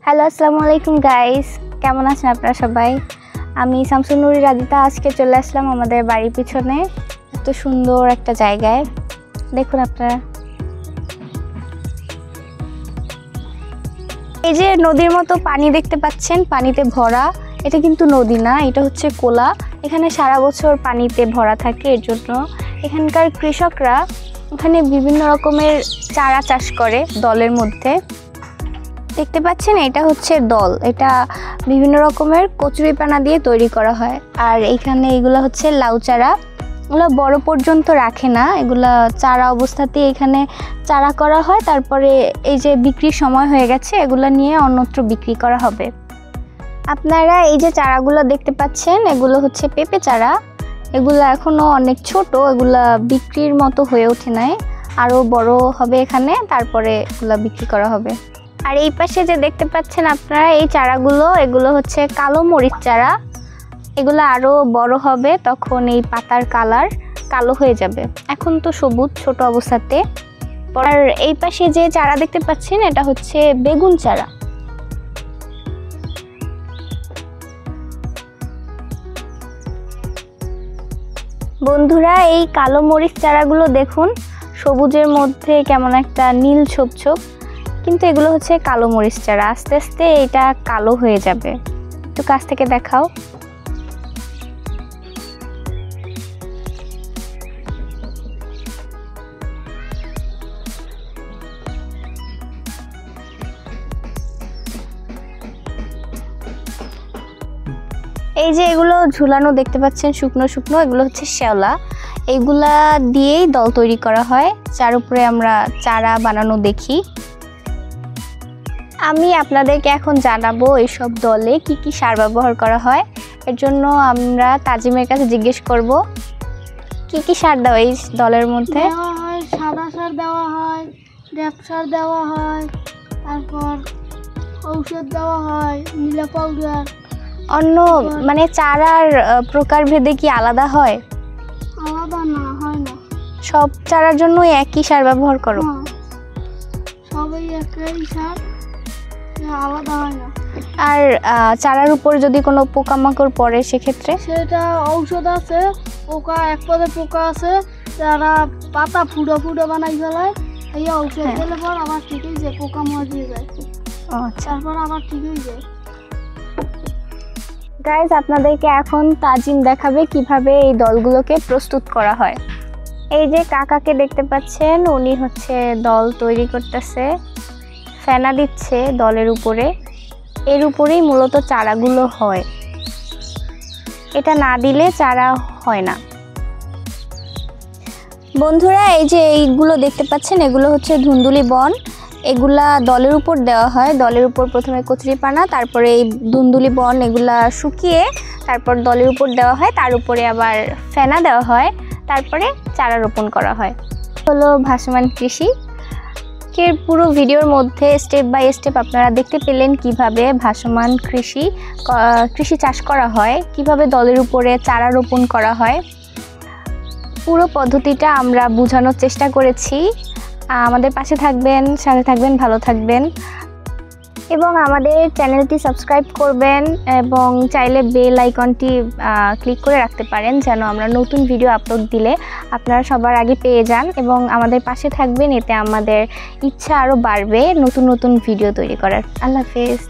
Hello, আসসালামু আলাইকুম guys, কেমন আছেন আপনারা সবাই? আমি শামসুন নুরি রাদিতা আজকে চলে আসলাম আমাদের বাড়ির পিছনে এত সুন্দর একটা জায়গায়। দেখুন আপনারা, এই যে নদীর মতো পানি দেখতে পাচ্ছেন, পানিতে ভরা। এটা কিন্তু নদী না, এটা হচ্ছে কোলা। এখানে সারা বছর পানিতে ভরা থাকে। এর জন্য এখানকার কৃষকরা ওখানে বিভিন্ন রকমের চারা চাষ করে দলের মধ্যে। দেখতে পাচ্ছেন, এটা হচ্ছে দল। এটা বিভিন্ন রকমের কচুরিপানা দিয়ে তৈরি করা হয়। আর এখানে এগুলো হচ্ছে লাউ চারা। এগুলো বড় পর্যন্ত রাখে না, এগুলা চারা অবস্থাতেই এখানে চারা করা হয়। তারপরে এই যে বিক্রির সময় হয়ে গেছে, এগুলো নিয়ে অন্যত্র বিক্রি করা হবে। আপনারা এই যে চারাগুলো দেখতে পাচ্ছেন, এগুলো হচ্ছে পেঁপে চারা। এগুলো এখনও অনেক ছোট, এগুলা বিক্রির মতো হয়ে ওঠে নাই, আরও বড় হবে এখানে, তারপরে এগুলো বিক্রি করা হবে। আর এই পাশে যে দেখতে পাচ্ছেন আপনারা এই চারাগুলো, এগুলো হচ্ছে কালো মরিচ চারা। এগুলো আরও বড় হবে, তখন এই পাতার কালার কালো হয়ে যাবে। এখন তো সবুজ ছোট অবস্থাতে। আর এই পাশে যে চারা দেখতে পাচ্ছেন, এটা হচ্ছে বেগুন চারা। বন্ধুরা, এই কালো মরিচ চারাগুলো দেখুন, সবুজের মধ্যে কেমন একটা নীল ছোপ ছোপ, কিন্তু এগুলো হচ্ছে কালো মরিচ চারা। আস্তে আস্তে এটা কালো হয়ে যাবে। একটু কাছ থেকে দেখাও। এই যে এগুলো ঝুলানো দেখতে পাচ্ছেন, শুকনো শুকনো, এগুলো হচ্ছে শ্যাওলা। এইগুলা দিয়েই দল তৈরি করা হয়, যার উপরে আমরা চারা বানানো দেখি। আমি আপনাদেরকে এখন জানাবো এইসব দলে কি কি সার ব্যবহার করা হয়। এর জন্য আমরা তাজিমের কাছে জিজ্ঞেস করব কি কি সার দেওয়া এই দলের মধ্যে। সাদা সার দেওয়া হয়, ড্যাপ সার দেওয়া হয়, তারপর ঔষধ দেওয়া হয়, নীলা পাউডার। অন্য মানে চারার প্রকারভেদে কি আলাদা হয়? আলাদা না, হয় না। সব চারার জন্য একই সার ব্যবহার করো? সবই একই সার, আলাদা হয় না। আর চারার উপর যদি কোনো পোকামাকড় পড়ে সেক্ষেত্রে? সেটা ঔষধ আছে, পোকা এক পদে পোকা আছে, যারা পাতা ফুটো ফুটো বানাই ফেলায়, এই ঔষধ দিলে পর আবার ঠিক হয়ে যায়, পোকা মরে যায়। তারপর আবার ঠিক হয়ে যায়। গাইজ, আপনাদেরকে এখন তাজিম দেখাবে কিভাবে এই দলগুলোকে প্রস্তুত করা হয়। এই যে কাকাকে দেখতে পাচ্ছেন, উনি হচ্ছে দল তৈরি করতেছে, ফেনা দিচ্ছে দলের উপরে। এর উপরেই মূলত চারাগুলো হয়, এটা না দিলে চারা হয় না। বন্ধুরা, এই যে এইগুলো দেখতে পাচ্ছেন, এগুলো হচ্ছে ধুন্দুলি বন। এগুলা দলের উপর দেওয়া হয়। দলের উপর প্রথমে কচুরিপানা, তারপরে এই ধুন্দুলি বন, এগুলা শুকিয়ে তারপর দলের উপর দেওয়া হয়। তার উপরে আবার ফেনা দেওয়া হয়, তারপরে চারা রোপণ করা হয়। হলো ভাসমান কৃষি। এর পুরো ভিডিওর মধ্যে স্টেপ বাই স্টেপ আপনারা দেখতে পেলেন কিভাবে ভাসমান কৃষি চাষ করা হয়, কিভাবে দলের উপরে চারা রোপণ করা হয়। পুরো পদ্ধতিটা আমরা বোঝানোর চেষ্টা করেছি। আমাদের পাশে থাকবেন, সাথে থাকবেন, ভালো থাকবেন এবং আমাদের চ্যানেলটি সাবস্ক্রাইব করবেন এবং চাইলে বেল আইকনটি ক্লিক করে রাখতে পারেন, যেন আমরা নতুন ভিডিও আপলোড দিলে আপনারা সবার আগে পেয়ে যান এবং আমাদের পাশে থাকবেন। এতে আমাদের ইচ্ছা আরও বাড়বে নতুন নতুন ভিডিও তৈরি করার। আল্লাহ হাফেজ।